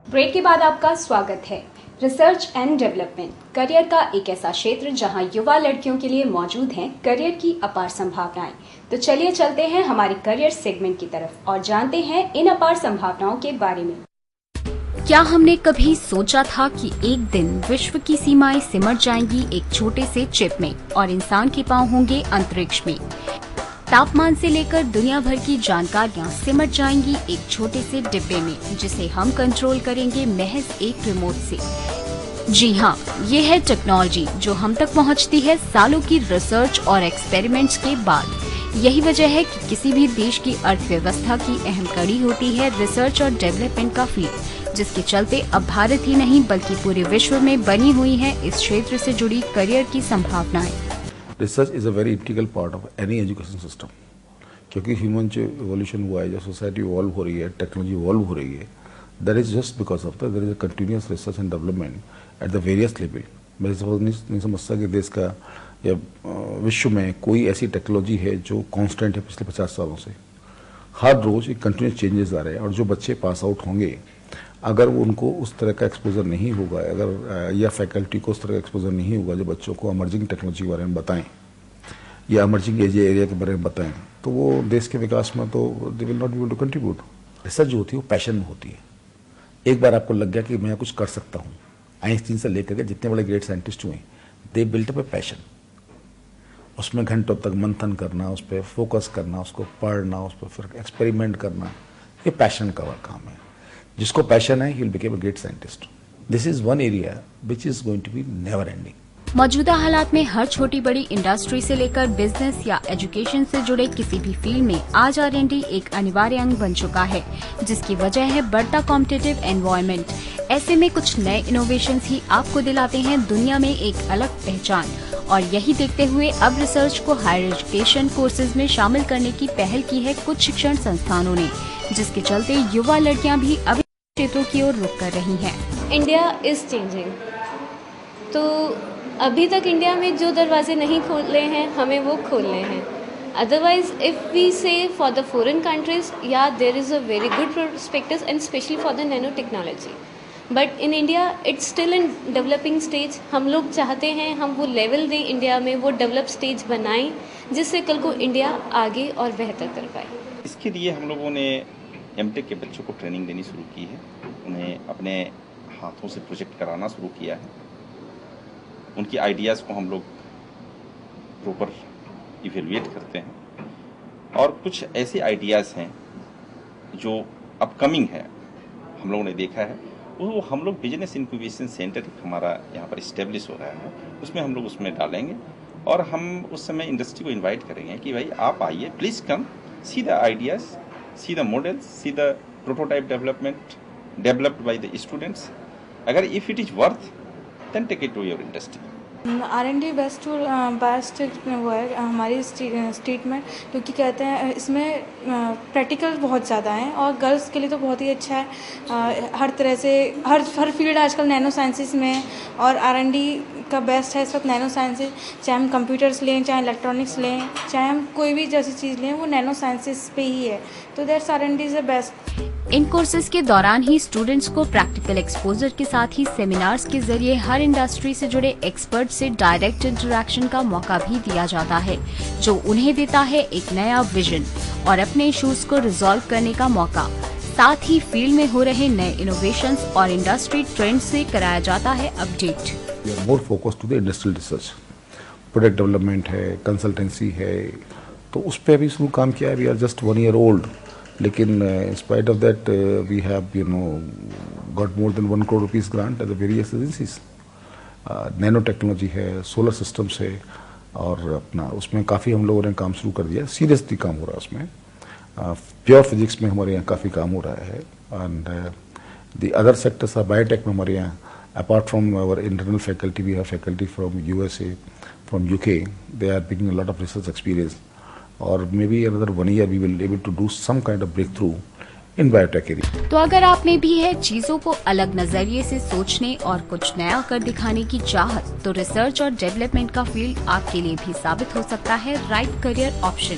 Break के बाद आपका स्वागत है। रिसर्च एंड डेवलपमेंट करियर का एक ऐसा क्षेत्र जहां युवा लड़कियों के लिए मौजूद हैं करियर की अपार संभावनाएं। तो चलिए चलते हैं हमारे करियर सेगमेंट की तरफ और जानते हैं इन अपार संभावनाओं के बारे में। क्या हमने कभी सोचा था कि एक दिन विश्व की सीमाएं सिमट जाएंगी एक छोटे से चिप में और इंसान के पांव होंगे अंतरिक्ष में। तापमान से लेकर दुनिया भर की जानकारियां सिमट जाएंगी एक छोटे से डिब्बे में जिसे हम कंट्रोल करेंगे महज एक रिमोट से। जी हाँ, ये है टेक्नोलॉजी जो हम तक पहुंचती है सालों की रिसर्च और एक्सपेरिमेंट्स के बाद। यही वजह है कि किसी भी देश की अर्थव्यवस्था की अहम कड़ी होती है रिसर्च और डेवलपमेंट का फील्ड, जिसके चलते अब भारत ही नहीं बल्कि पूरे विश्व में बनी हुई है इस क्षेत्र से जुड़ी करियर की संभावनाएं। Research is a very integral part of any education system, क्योंकि ह्यूमन जो इवोल्यूशन हुआ है, जो सोसाइटी इवॉल्व हो रही है, टेक्नोलॉजी इवॉल्व हो रही है, that is just because of their is a continuous research and development at the various level. मैं सपोज नहीं समझता कि देश का या विश्व में कोई ऐसी टेक्नोलॉजी है जो कांस्टेंट है पिछले 50 सालों से। हर रोज एक कंटिन्यूस चेंजेस आ रहे हैं और जो बच्चे पास आउट होंगे अगर उनको उस तरह का एक्सपोजर नहीं होगा, अगर या फैकल्टी को उस तरह का एक्सपोजर नहीं होगा जो बच्चों को इमर्जिंग टेक्नोलॉजी के बारे में बताएं या इमर्जिंग एरिया के बारे में बताएं, तो वो देश के विकास में तो they will not be able to contribute. Research जो होती है वो पैशन में होती है। एक बार आपको लग गया कि मैं कुछ कर सकता हूँ, आइंस्टीन से लेकर के जितने बड़े ग्रेट साइंटिस्ट हुए, they built up a passion. उसमें घंटों तक मंथन करना, उस पर फोकस करना, उसको पढ़ना, उस पर फिर एक्सपेरिमेंट करना, ये पैशन का काम है। जिसको पैशन है, he will become a great scientist. This is one area which is going to be never ending. मौजूदा हालात में हर छोटी बड़ी इंडस्ट्री से लेकर बिजनेस या एजुकेशन से जुड़े किसी भी फील्ड में आज R&D एक अनिवार्य अंग बन चुका है, जिसकी वजह है बढ़ता कॉम्पिटिटिव एनवायरनमेंट। ऐसे में कुछ नए इनोवेशंस ही आपको दिलाते हैं दुनिया में एक अलग पहचान, और यही देखते हुए अब रिसर्च को हायर एजुकेशन कोर्सेज में शामिल करने की पहल की है कुछ शिक्षण संस्थानों ने, जिसके चलते युवा लड़कियां भी अब क्षेत्रों की ओर रुख कर रही हैं। इंडिया इज चेंजिंग, तो अभी तक इंडिया में जो दरवाजे नहीं खोले हैं हमें वो खोलने हैं। Otherwise if we see for the foreign countries, या there is a very good prospectus and specially for the nano technology, but in India it's still in developing stage. हम लोग चाहते हैं हम वो लेवल दें इंडिया में, वो डेवलप स्टेज बनाएं जिससे कल को इंडिया आगे और बेहतर कर पाए। इसके लिए हम लोगों ने एमटेक के बच्चों को ट्रेनिंग देनी शुरू की है, उन्हें अपने हाथों से प्रोजेक्ट कराना शुरू किया है। उनकी आइडियाज़ को हम लोग प्रॉपर इवेलुएट करते हैं और कुछ ऐसे आइडियाज़ हैं जो अपकमिंग है, हम लोगों ने देखा है, वो हम लोग बिजनेस इंक्यूबेशन सेंटर हमारा यहाँ पर इस्टेब्लिश हो रहा है, उसमें हम लोग उसमें डालेंगे और हम उस समय इंडस्ट्री को इन्वाइट करेंगे कि भाई आप आइए, please come, see the ideas, see the models, see the prototype developed by the students. अगर if it is worth, then take it to your industry. R&D best वो है हमारी स्टेट में, क्योंकि कहते हैं इसमें प्रैक्टिकल बहुत ज़्यादा हैं और गर्ल्स के लिए तो बहुत ही अच्छा है। हर तरह से हर फील्ड आजकल नैनो साइंसेस में है और R&D का बेस्ट है इस वक्त नैनो साइंसेस। चाहे हम कंप्यूटर्स लें, चाहे इलेक्ट्रॉनिक्स लें, चाहे हम कोई भी जैसी चीज़ लें, वो नैनो साइंसेस पे ही है, तो that's R&D is the best. In courses के दौरान ही स्टूडेंट्स को प्रैक्टिकल एक्सपोजर के साथ ही सेमिनार्स के जरिए हर इंडस्ट्री से जुड़े एक्सपर्ट से डायरेक्ट इंटरेक्शन का मौका भी दिया जाता है, जो उन्हें देता है एक नया विजन और अपने इश्यूज को रिजॉल्व करने का मौका। साथ ही फील्ड में हो रहे नए इनोवेशंस और इंडस्ट्री ट्रेंड से कराया जाता है update. We are more focused to the industrial research, product development है, कंसल्टेंसी है, तो उस पर अभी शुरू काम किया है। We are just 1 year old, लेकिन in spite of that we have got more than 1 crore rupees grant at the various agencies. Nano technology है, सोलर सिस्टम्स है और अपना उसमें काफ़ी हम लोगों ने काम शुरू कर दिया, सीरियसली काम हो रहा है उसमें। प्योर फिजिक्स में हमारे यहाँ काफ़ी काम हो रहा है and the other sectors biotech में हमारे यहाँ, apart from our internal faculty, we have faculty from USA, from UK, they are bringing a lot of research experience और may be another 1 year we will able to do some kind of breakthrough in biotech area. तो अगर आप में भी है चीजों को अलग नजरिए से सोचने और कुछ नया कर दिखाने की चाहत, तो रिसर्च और डेवलपमेंट का फील्ड आपके लिए भी साबित हो सकता है राइट करियर ऑप्शन।